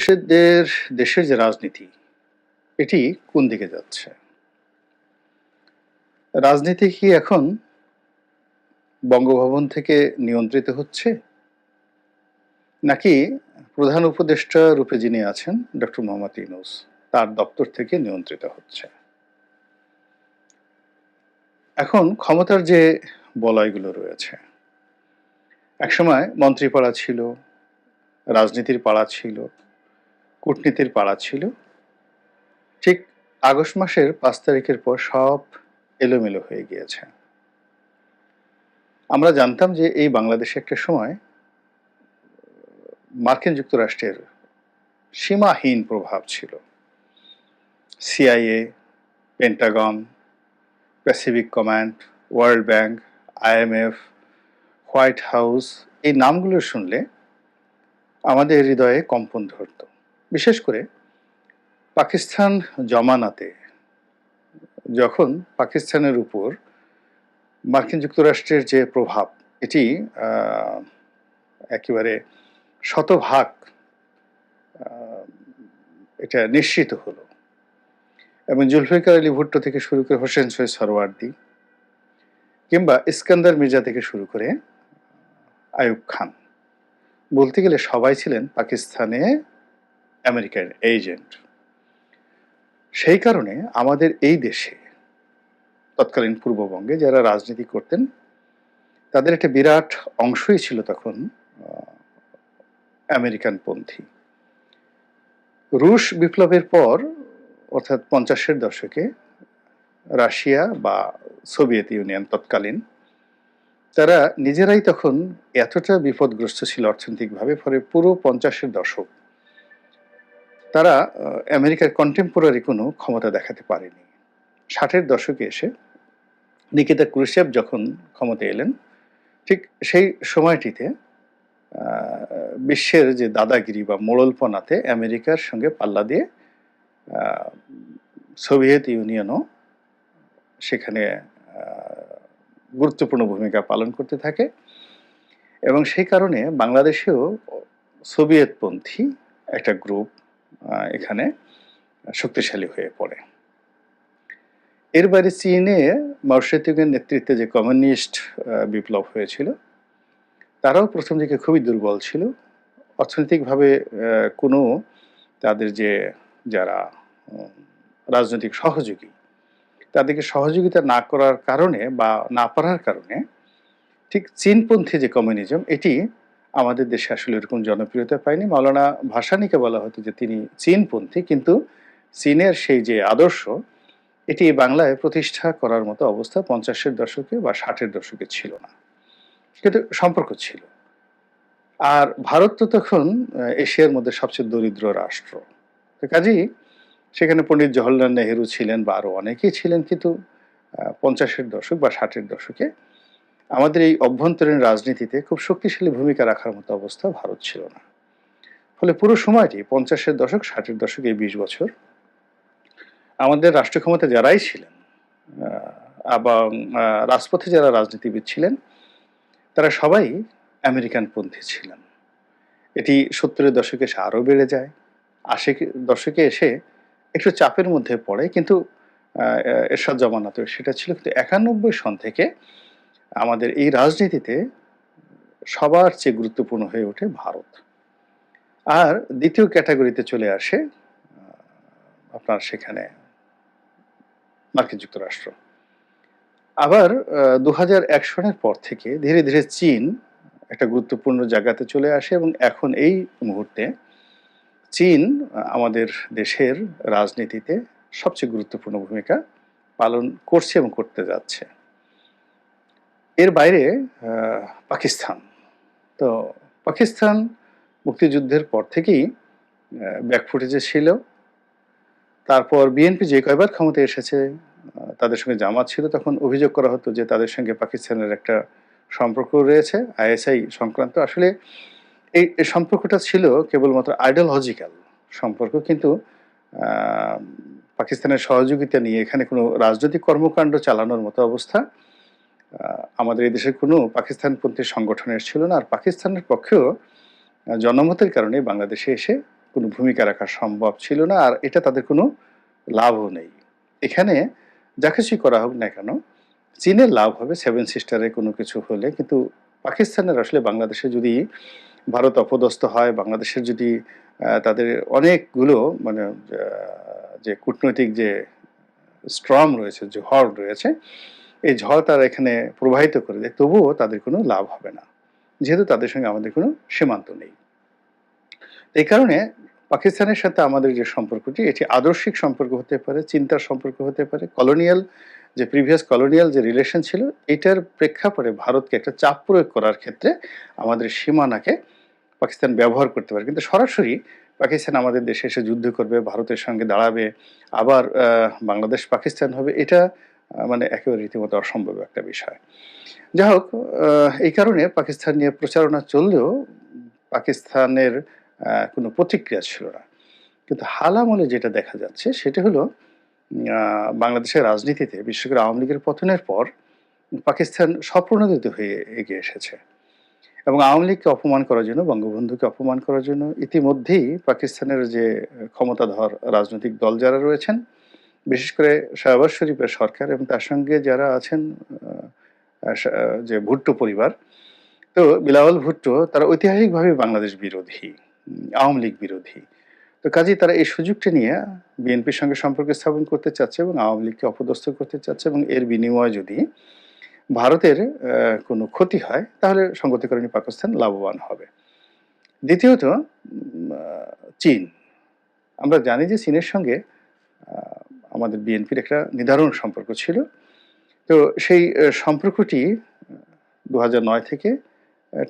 দেশের যে রাজনীতি এটি কোন দিকে যাচ্ছে? রাজনীতি কি এখন বঙ্গভবন থেকে নিয়ন্ত্রিত হচ্ছে? নাকি প্রধান উপদেষ্টা রূপে যিনি আছেন ডক্টর মোহাম্মদ ইউনূস তার দপ্তর থেকে নিয়ন্ত্রিত হচ্ছে? এখন ক্ষমতার যে বলয়গুলো রয়েছে, একসময় মন্ত্রীপাড়া ছিল, রাজনীতির পাড়া ছিল, কূটনীতির পাড়া ছিল। ঠিক আগস্ট মাসের ৫ তারিখের পর সব এলোমেলো হয়ে গিয়েছে। আমরা জানতাম যে এই বাংলাদেশে একটা সময় মার্কিন যুক্তরাষ্ট্রের সীমাহীন প্রভাব ছিল। CIA, Pentagon, Pacific command, world bank, IMF, white house, এই নামগুলো শুনলে আমাদের হৃদয়ে কম্পন ধরত। বিশেষ করে পাকিস্তান জমানাতে, যখন পাকিস্তানের উপর মার্কিন যুক্তরাষ্ট্রের যে প্রভাব এটি একেবারে শতভাগ এটা নিশ্চিত হলো, এবং জুলফিকার আলী ভুট্টো থেকে শুরু করে হোসেন শহীদ সরওয়ার্দী কিংবা ইস্কান্দার মির্জা থেকে শুরু করে আইয়ুব খান, বলতে গেলে সবাই ছিলেন পাকিস্তানে আমেরিকান এজেন্ট। সেই কারণে আমাদের এই দেশে তৎকালীন পূর্ববঙ্গে যারা রাজনীতি করতেন তাদের একটা বিরাট অংশই ছিল তখন আমেরিকানপন্থী। রুশ বিপ্লবের পর অর্থাৎ ৫০-এর দশকে রাশিয়া বা সোভিয়েত ইউনিয়ন তৎকালীন, তারা নিজেরাই তখন এতটা বিপদগ্রস্ত ছিল অর্থনৈতিকভাবে, ফলে পুরো ৫০-এর দশক তারা আমেরিকার কন্টেম্পোরারি কোনো ক্ষমতা দেখাতে পারেনি। ৬০-এর দশকে এসে নিকিতা ক্রুশেভ যখন ক্ষমতায় এলেন, ঠিক সেই সময়টিতে বিশ্বের যে দাদাগিরি বা মোড়লপনাতে আমেরিকার সঙ্গে পাল্লা দিয়ে সোভিয়েত ইউনিয়নও সেখানে গুরুত্বপূর্ণ ভূমিকা পালন করতে থাকে, এবং সেই কারণে বাংলাদেশেও সোভিয়েতপন্থী একটা গ্রুপ এখানে শক্তিশালী হয়ে পড়ে। এর বাইরে চীনে মাও সেতুংয়ের নেতৃত্বে যে কমিউনিস্ট বিপ্লব হয়েছিল, তারাও প্রথম দিকে খুবই দুর্বল ছিল। অর্থনৈতিকভাবে কোনো তাদের যে যারা রাজনৈতিক সহযোগী, তাদেরকে সহযোগিতা না করার কারণে বা না পারার কারণে ঠিক চীনপন্থী যে কমিউনিজম, এটি আমাদের দেশে আসলে এরকম জনপ্রিয়তা পায়নি। মাওলানা ভাসানীকে বলা হতো যে তিনি চীনপন্থী, কিন্তু চীনের সেই যে আদর্শ এটি বাংলায় প্রতিষ্ঠা করার মতো অবস্থা ৫০-এর দশকে বা ৬০-এর দশকে ছিল না, কিন্তু সম্পর্ক ছিল। আর ভারত তো তখন এশিয়ার মধ্যে সবচেয়ে দরিদ্র রাষ্ট্র, কাজেই সেখানে পণ্ডিত জওহরলাল নেহেরু ছিলেন বা আরও অনেকেই ছিলেন, কিন্তু ৫০-এর দশক বা ৬০-এর দশকে আমাদের এই অভ্যন্তরীণ রাজনীতিতে খুব শক্তিশালী ভূমিকা রাখার মতো অবস্থা ভারত ছিল না। ফলে পুরো সময়টি ৫০-এর দশক ৬০-এর দশক, এই ২০ বছর আমাদের রাষ্ট্র ক্ষমতা যারাই ছিলেন এবং রাজপথে যারা রাজনীতিবিদ ছিলেন, তারা সবাই আমেরিকানপন্থী ছিলেন। এটি ৭০-এর দশকে এসে আরও বেড়ে যায়, ৮০-এর দশকে এসে একটু চাপের মধ্যে পড়ে, কিন্তু এরশাদ জামানাতেও সেটা ছিল। কিন্তু ৯১ সন থেকে আমাদের এই রাজনীতিতে সবার চেয়ে গুরুত্বপূর্ণ হয়ে ওঠে ভারত। আর দ্বিতীয় ক্যাটাগরিতে চলে আসে আপনার সেখানে মার্কিন যুক্তরাষ্ট্র। আবার ২০০১ সনের পর থেকে ধীরে ধীরে চীন একটা গুরুত্বপূর্ণ জায়গাতে চলে আসে, এবং এখন এই মুহূর্তে চীন আমাদের দেশের রাজনীতিতে সবচেয়ে গুরুত্বপূর্ণ ভূমিকা পালন করছে এবং করতে যাচ্ছে। এর বাইরে পাকিস্তান, তো পাকিস্তান মুক্তিযুদ্ধের পর থেকেই ব্যাকফুটেজে ছিল। তারপর বিএনপি যে কয়বার ক্ষমতায় এসেছে, তাদের সঙ্গে জামাত ছিল, তখন অভিযোগ করা হতো যে তাদের সঙ্গে পাকিস্তানের একটা সম্পর্ক রয়েছে আইএসআই সংক্রান্ত। আসলে এই সম্পর্কটা ছিল কেবলমাত্র আইডিওলজিক্যাল সম্পর্ক, কিন্তু পাকিস্তানের সহযোগিতা নিয়ে এখানে কোনো রাজনৈতিক কর্মকাণ্ড চালানোর মতো অবস্থা আমাদের এই দেশের কোনো পাকিস্তানপন্থী সংগঠনের ছিল না। আর পাকিস্তানের পক্ষেও জনমতের কারণে বাংলাদেশে এসে কোনো ভূমিকা রাখা সম্ভব ছিল না, আর এটা তাদের কোনো লাভও নেই। এখানে যা কিছুই করা হোক না কেন, চীনের লাভ হবে সেভেন সিস্টারে কোনো কিছু হলে, কিন্তু পাকিস্তানের আসলে বাংলাদেশে যদি ভারত অপদস্থ হয়, বাংলাদেশের যদি তাদের অনেকগুলো মানে যে কূটনৈতিক যে স্ট্রম রয়েছে, যে ঝড় রয়েছে, এই ঝড় তারা এখানে প্রবাহিত করে দেয়, তবুও তাদের কোনো লাভ হবে না, যেহেতু তাদের সঙ্গে আমাদের কোনো সীমান্ত নেই। এই কারণে পাকিস্তানের সাথে আমাদের যে সম্পর্কটি, এটি আদর্শিক সম্পর্ক হতে পারে, চিন্তার সম্পর্ক হতে পারে, কলোনিয়াল যে প্রিভিয়াস কলোনিয়াল যে রিলেশন ছিল, এটার প্রেক্ষাপটে ভারতকে একটা চাপ প্রয়োগ করার ক্ষেত্রে আমাদের সীমানাকে পাকিস্তান ব্যবহার করতে পারে, কিন্তু সরাসরি পাকিস্তান আমাদের দেশে এসে যুদ্ধ করবে, ভারতের সঙ্গে দাঁড়াবে, আবার বাংলাদেশ পাকিস্তান হবে, এটা মানে একেবারে রীতিমতো অসম্ভব একটা বিষয়। যাই হোক, এই কারণে পাকিস্তান নিয়ে প্রচারণা চললেও পাকিস্তানের কোনো প্রতিক্রিয়া ছিল না। কিন্তু হাল আমলে যেটা দেখা যাচ্ছে সেটা হলো বাংলাদেশের রাজনীতিতে বিশেষ করে আওয়ামী লীগের পতনের পর পাকিস্তান স্বপ্রণোদিত হয়ে এগিয়ে এসেছে এবং আওয়ামী লীগকে অপমান করার জন্য, বঙ্গবন্ধুকে অপমান করার জন্য ইতিমধ্যেই পাকিস্তানের যে ক্ষমতাধর রাজনৈতিক দল যারা রয়েছেন, বিশেষ করে শাহবাজ শরীফের সরকার এবং তার সঙ্গে যারা আছেন যে ভুট্টো পরিবার, তো বিলাওয়াল ভুট্টো তারা ঐতিহাসিকভাবে বাংলাদেশ বিরোধী, আওয়ামী লীগ বিরোধী। তো কাজেই তারা এই সুযোগটা নিয়ে বিএনপির সঙ্গে সম্পর্ক স্থাপন করতে চাচ্ছে এবং আওয়ামী লীগকে অপদস্থ করতে চাচ্ছে, এবং এর বিনিময়ে যদি ভারতের কোনো ক্ষতি হয় তাহলে সঙ্গতিকরণী পাকিস্তান লাভবান হবে। দ্বিতীয়ত চীন। আমরা জানি যে চীনের সঙ্গে আমাদের বিএনপির একটা নিদারুণ সম্পর্ক ছিল। তো সেই সম্পর্কটি ২০০৯ থেকে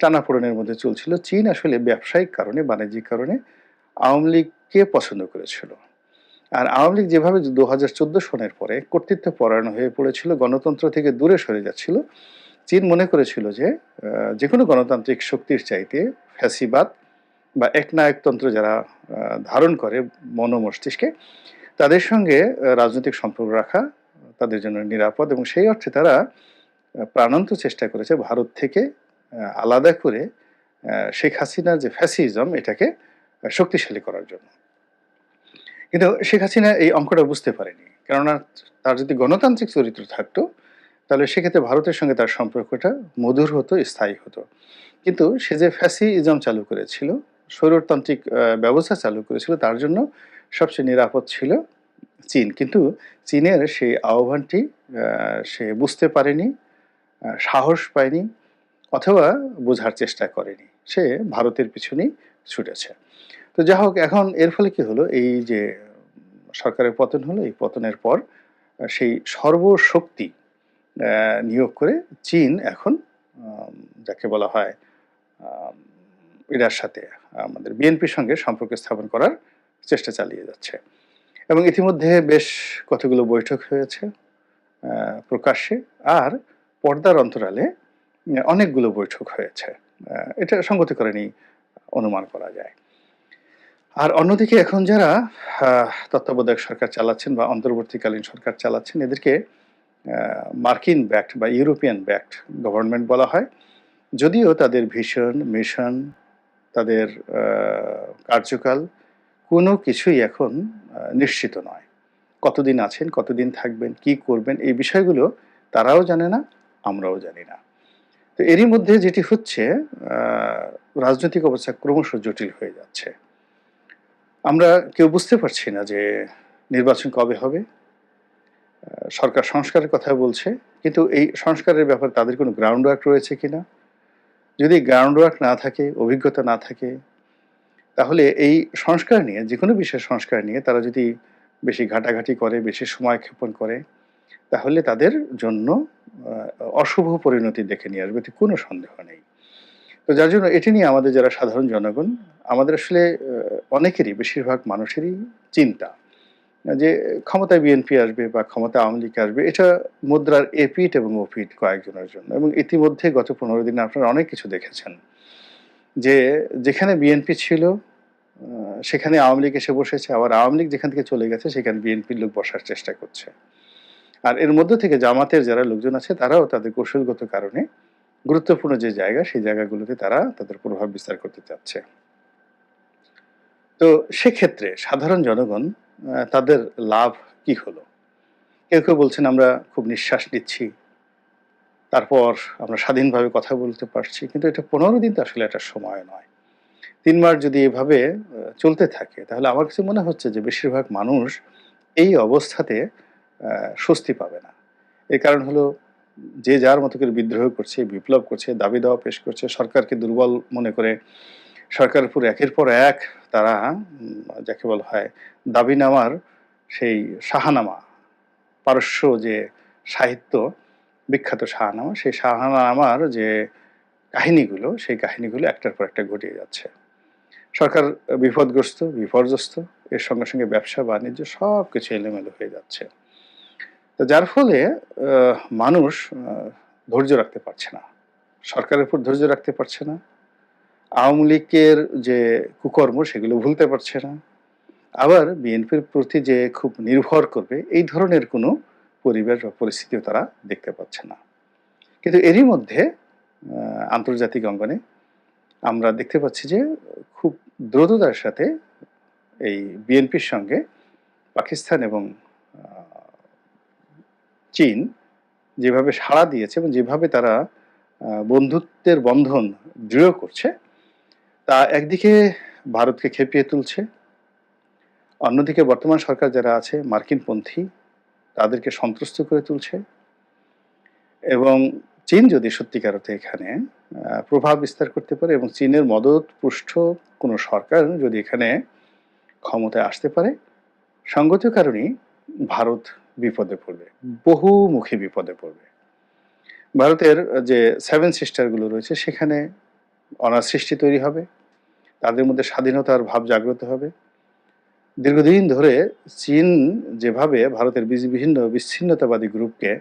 টানাপোড়েনের মধ্যে চলছিল। চীন আসলে ব্যবসায়িক কারণে, বাণিজ্যিক কারণে আওয়ামী লীগকে পছন্দ করেছিল। আর আওয়ামী লীগ যেভাবে ২০১৪ সনের পরে কর্তৃত্বপরায়ণ হয়ে পড়েছিল, গণতন্ত্র থেকে দূরে সরে যাচ্ছিল, চীন মনে করেছিল যে যেকোনো গণতান্ত্রিক শক্তির চাইতে ফ্যাসিবাদ বা একনায়কতন্ত্র যারা ধারণ করে মনোমস্তিষ্কে, তাদের সঙ্গে রাজনৈতিক সম্পর্ক রাখা তাদের জন্য নিরাপদ, এবং সেই অর্থে তারা প্রাণান্ত চেষ্টা করেছে ভারত থেকে আলাদা করে শেখ হাসিনার যে ফ্যাসিজম এটাকে শক্তিশালী করার জন্য। কিন্তু শেখ হাসিনা এই অঙ্কটা বুঝতে পারেনি, কেননা তার যদি গণতান্ত্রিক চরিত্র থাকতো তাহলে সেক্ষেত্রে ভারতের সঙ্গে তার সম্পর্কটা মধুর হতো, স্থায়ী হতো। কিন্তু সে যে ফ্যাসিজম চালু করেছিল, স্বৈরতান্ত্রিক ব্যবস্থা চালু করেছিল, তার জন্য সবচেয়ে নিরাপদ ছিল চীন। কিন্তু চীনের সেই আহ্বানটি সে বুঝতে পারেনি, সাহস পায়নি, অথবা বোঝার চেষ্টা করেনি। সে ভারতের পিছনেই ছুটেছে। তো যা হোক, এখন এর ফলে কি হলো, এই যে সরকারের পতন হলো, এই পতনের পর সেই সর্বশক্তি নিয়োগ করে চীন এখন যাকে বলা হয় এটার সাথে আমাদের বিএনপির সঙ্গে সম্পর্ক স্থাপন করার চেষ্টা চালিয়ে যাচ্ছে, এবং ইতিমধ্যে বেশ কতগুলো বৈঠক হয়েছে প্রকাশ্যে, আর পর্দার অন্তরালে অনেকগুলো বৈঠক হয়েছে। এটা সঙ্গতিকরণী অনুমান করা যায়। আর অন্যদিকে এখন যারা তত্ত্বাবধায়ক সরকার চালাচ্ছেন বা অন্তর্বর্তীকালীন সরকার চালাচ্ছেন, এদেরকে মার্কিন ব্যাকড বা ইউরোপিয়ান ব্যাকড গভর্নমেন্ট বলা হয়, যদিও তাদের ভিশন, মিশন, তাদের কার্যকাল কোনো কিছুই এখন নিশ্চিত নয়। কতদিন আছেন, কতদিন থাকবেন, কি করবেন, এই বিষয়গুলো তারাও জানে না, আমরাও জানি না। তো এরই মধ্যে যেটি হচ্ছে, রাজনৈতিক অবস্থা ক্রমশ জটিল হয়ে যাচ্ছে। আমরা কেউ বুঝতে পারছি না যে নির্বাচন কবে হবে। সরকার সংস্কারের কথা বলছে, কিন্তু এই সংস্কারের ব্যাপারে তাদের কোনো গ্রাউন্ড ওয়ার্ক রয়েছে কিনা? যদি গ্রাউন্ড ওয়ার্ক না থাকে, অভিজ্ঞতা না থাকে, তাহলে এই সংস্কার নিয়ে, যেকোনো বিষয়ের সংস্কার নিয়ে তারা যদি বেশি ঘাটাঘাটি করে, বেশি সময় ক্ষেপণ করে, তাহলে তাদের জন্য অশুভ পরিণতি ডেকে নিয়ে আসবে, এতে কোনো সন্দেহ নেই। তো যার জন্য এটি নিয়ে আমাদের যারা সাধারণ জনগণ, আমাদের আসলে অনেকেরই, বেশিরভাগ মানুষেরই চিন্তা যে ক্ষমতায় বিএনপি আসবে বা ক্ষমতায় আওয়ামী লীগ আসবে, এটা মুদ্রার এপিঠ এবং ওপিঠ কয়েকজনের জন্য। এবং ইতিমধ্যে গত ১৫ দিনে আপনারা অনেক কিছু দেখেছেন যে যেখানে বিএনপি ছিল সেখানে আওয়ামী লীগ এসে বসেছে, আবার আওয়ামী লীগ যেখান থেকে চলে গেছে সেখানে বিএনপির লোক বসার চেষ্টা করছে। আর এর মধ্যে থেকে জামাতের যারা লোকজন আছে তারাও তাদের কৌশলগত কারণে গুরুত্বপূর্ণ যে জায়গা, সেই জায়গাগুলোতে তারা তাদের প্রভাব বিস্তার করতে চাচ্ছে। তো সেক্ষেত্রে সাধারণ জনগণ তাদের লাভ কি হলো? কেউ বলছেন আমরা খুব নিঃশ্বাস নিচ্ছি। তারপর আমরা স্বাধীনভাবে কথা বলতে পারছি। কিন্তু এটা ১৫ দিন তো আসলে একটা সময় নয়। ৩ মাস যদি এভাবে চলতে থাকে তাহলে আমার কাছে মনে হচ্ছে যে বেশিরভাগ মানুষ এই অবস্থাতে আ স্বস্তি পাবে না। এর কারণ হলো যে যার মতো করে বিদ্রোহ করছে, বিপ্লব করছে, দাবি-দাওয়া পেশ করছে, সরকারকে দুর্বল মনে করে সরকারের উপর একের পর এক তারা যাকে বলা হয় দাবিনামার সেই শাহনামা, পারস্য যে সাহিত্য বিখ্যাত শাহনামা, সেই শাহনামার যে কাহিনীগুলো, সেই কাহিনীগুলো একটার পর একটা ঘটিয়ে যাচ্ছে। সরকার বিপদগ্রস্ত, বিপর্যস্ত। এর সঙ্গে ব্যবসা-বাণিজ্য সবকিছু এলোমেলো হয়ে যাচ্ছে। তো যার ফলে মানুষ ধৈর্য রাখতে পারছে না। সরকারের উপর ধৈর্য রাখতে পারছে না। আওয়ামী লীগের যে কুকর্ম সেগুলো ভুলতে পারছে না। আবার বিএনপির প্রতি যে খুব নির্ভর করবে এই ধরনের কোনো পরিবেশ বা পরিস্থিতিও তারা দেখতে পাচ্ছে না। কিন্তু এরই মধ্যে আ আন্তর্জাতিক অঙ্গনে আমরা দেখতে পাচ্ছি যে খুব দ্রুততার সাথে এই বিএনপির সঙ্গে পাকিস্তান এবং আ চীন যেভাবে সাড়া দিয়েছে এবং যেভাবে তারা বন্ধুত্বের বন্ধন দৃঢ় করছে, তা একদিকে ভারতকে খেপিয়ে তুলছে, অন্যদিকে বর্তমান সরকার যারা আছে মার্কিনপন্থী তাদেরকে সন্ত্রস্ত করে তুলছে এবং চীন যদি সত্যিকার অর্থে এখানে প্রভাব বিস্তার করতে পারে এবং চীনের মদতপুষ্ট কোনো সরকার যদি এখানে ক্ষমতায় আসতে পারে, সঙ্গত কারণেই ভারত বিপদে পড়বে। বহুমুখী বিপদে পড়বে। ভারতের যে 7 সিস্টার গুলো রয়েছে সেখানে অনাসৃষ্টি তৈরি হবে। তাদের মধ্যে স্বাধীনতার ভাব জাগ্রত হবে। দীর্ঘদিন ধরে চীন যেভাবে ভারতের বিভিন্ন বিচ্ছিন্নতাবাদী গ্রুপকে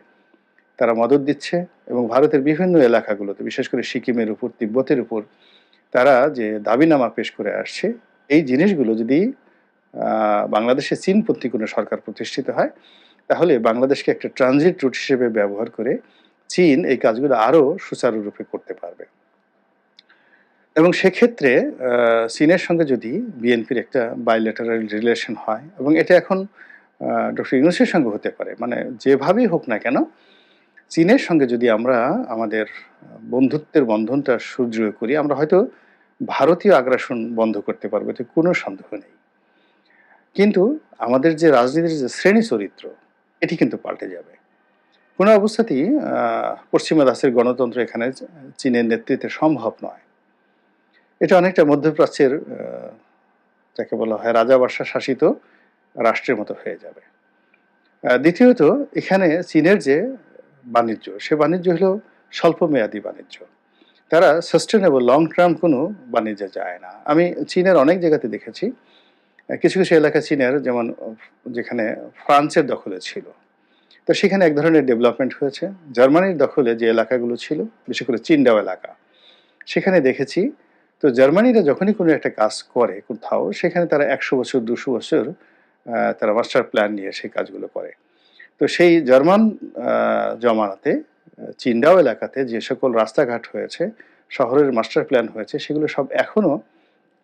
তারা মদত দিচ্ছে এবং ভারতের বিভিন্ন এলাকাগুলোতে বিশেষ করে সিকিমের উপর, তিব্বতের উপর তারা যে দাবিনামা পেশ করে আসছে, এই জিনিসগুলো যদি বাংলাদেশে চীনপন্থী কোনো সরকার প্রতিষ্ঠিত হয়, তাহলে বাংলাদেশকে একটা ট্রানজিট রুট হিসেবে ব্যবহার করে চীন এই কাজগুলো আরো সুচারুরূপে করতে পারবে। এবং সেক্ষেত্রে চীনের সঙ্গে যদি বিএনপির একটা বাইলেটারাল রিলেশন হয় এবং এটা এখন ডক্টর ইউনূসের সঙ্গে হতে পারে। মানে যেভাবেই হোক না কেন, চীনের সঙ্গে যদি আমরা আমাদের বন্ধুত্বের বন্ধনটা সুদৃঢ় করি, আমরা হয়তো ভারতীয় আগ্রাসন বন্ধ করতে পারবো, এতে কোনো সন্দেহ নেই। কিন্তু আমাদের যে রাজনীতির যে শ্রেণী চরিত্র, এটি কিন্তু পাল্টে যাবে। কোনো অবস্থাতেই পশ্চিমা দাসের গণতন্ত্র এখানে চীনের নেতৃত্বে সম্ভব নয়। এটা অনেকটা মধ্যপ্রাচ্যের যাকে বলা হয় রাজা-বাদশা শাসিত রাষ্ট্রের মতো হয়ে যাবে। দ্বিতীয়ত এখানে চীনের যে বাণিজ্য, সে বাণিজ্য হলো স্বল্পমেয়াদী বাণিজ্য। তারা সাস্টেইনেবল লং টার্ম কোনো বাণিজ্যে যায় না। আমি চীনের অনেক জায়গাতে দেখেছি। কিছু এলাকা চীনের যেমন যেখানে ফ্রান্সের দখলে ছিল। তো সেখানে এক ধরনের ডেভেলপমেন্ট হয়েছে। জার্মানির দখলে যে এলাকাগুলো ছিল, বিশেষ করে চিনডাও এলাকা, সেখানে দেখেছি তো জার্মানিরা যখনই কোনো একটা কাজ করে কোথাও, সেখানে তারা ১০০ বছর ২০০ বছর তারা মাস্টার প্ল্যান নিয়ে সেই কাজগুলো করে। তো সেই জার্মান আ জমানাতে চিনডাও এলাকাতে যে সকল রাস্তাঘাট হয়েছে, শহরের মাস্টার প্ল্যান হয়েছে, সেগুলো সব এখনো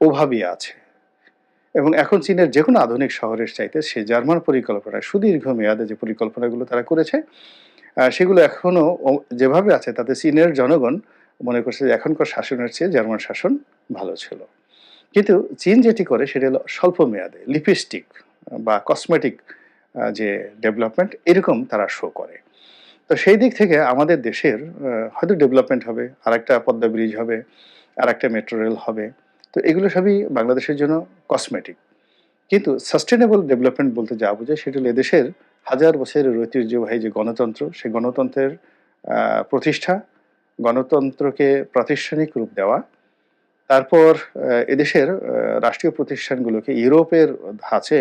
ওভাবেই আছে। এবং এখন চীনের যেকোনো আধুনিক শহরের চাইতে সেই জার্মান পরিকল্পনায় সুদীর্ঘ মেয়াদে যে পরিকল্পনাগুলো তারা করেছে, সেগুলো এখনো যেভাবে আছে তাতে চীনের জনগণ মনে করছে যে এখনকার শাসনের চেয়ে জার্মান শাসন ভালো ছিল। কিন্তু চীন যেটি করে সেটা হলো স্বল্প মেয়াদে লিপিস্টিক বা কসমেটিক যে ডেভেলপমেন্ট এরকম তারা শো করে। তো সেই দিক থেকে আমাদের দেশের হয়তো ডেভেলপমেন্ট হবে, আরেকটা পদ্মা ব্রিজ হবে, আরেকটা মেট্রো রেল হবে। তো এগুলো সবই বাংলাদেশের জন্য কসমেটিক। কিন্তু সাস্টেইনেবল ডেভেলপমেন্ট বলতে যা বোঝায় সেটা হলো এদেশের হাজার বছরের ঐতিহ্যবাহী যে গণতন্ত্র, সেই গণতন্ত্রের আ প্রতিষ্ঠা, গণতন্ত্রকে প্রাতিষ্ঠানিক রূপ দেওয়া। তারপর এদেশের রাষ্ট্রীয় প্রতিষ্ঠানগুলোকে ইউরোপের ধাঁচে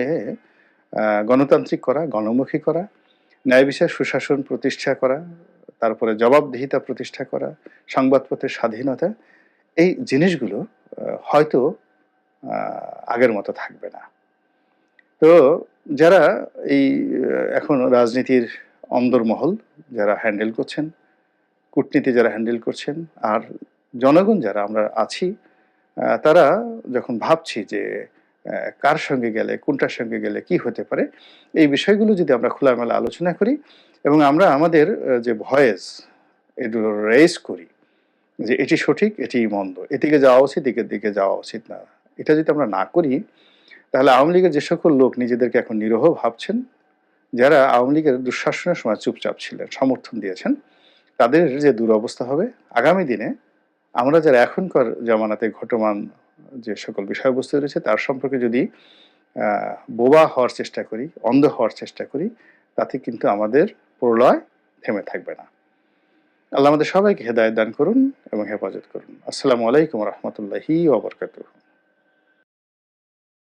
আ গণতান্ত্রিক করা, গণমুখী করা, ন্যায় বিচার সুশাসন প্রতিষ্ঠা করা, তারপরে জবাবদিহিতা প্রতিষ্ঠা করা, সংবাদপত্রের স্বাধীনতা, এই জিনিসগুলো হয়তো আ আগের মতো থাকবে না। তো যারা এই এখন রাজনীতির অন্দরমহল যারা হ্যান্ডেল করছেন, কূটনীতি যারা হ্যান্ডেল করছেন, আর জনগণ যারা আমরা আছি, তারা যখন ভাবছি যে কার সঙ্গে গেলে, কোনটার সঙ্গে গেলে কি হতে পারে, এই বিষয়গুলো যদি আমরা খোলামেলা আলোচনা করি এবং আমরা আমাদের যে ভয়েস এগুলো রেইজ করি যে এটি সঠিক, এটি মন্দ, এদিকে যাওয়া উচিত, এদিকের দিকে যাওয়া উচিত না। এটা যদি আমরা না করি তাহলে আওয়ামী লীগের যে সকল লোক নিজেদেরকে এখন নিরীহ ভাবছেন, যারা আওয়ামী লীগের দুঃশাসনের সময় চুপচাপ ছিলেন, সমর্থন দিয়েছেন, তাদের যে দুরবস্থা হবে আগামী দিনে আমরা যারা এখনকার জামানাতে ঘটমান যে সকল বিষয়বস্তু রয়েছে তার সম্পর্কে যদি বোবা হওয়ার চেষ্টা করি, অন্ধ হওয়ার চেষ্টা করি, তাতে কিন্তু আমাদের প্রলয় থেমে থাকবে না। আল্লাহ আমাদের সবাইকে হেদায়েত দান করুন এবং হেফাজত করুন। আসসালামু আলাইকুম রহমতুল্লাহি ওয়া বারাকাতুহু।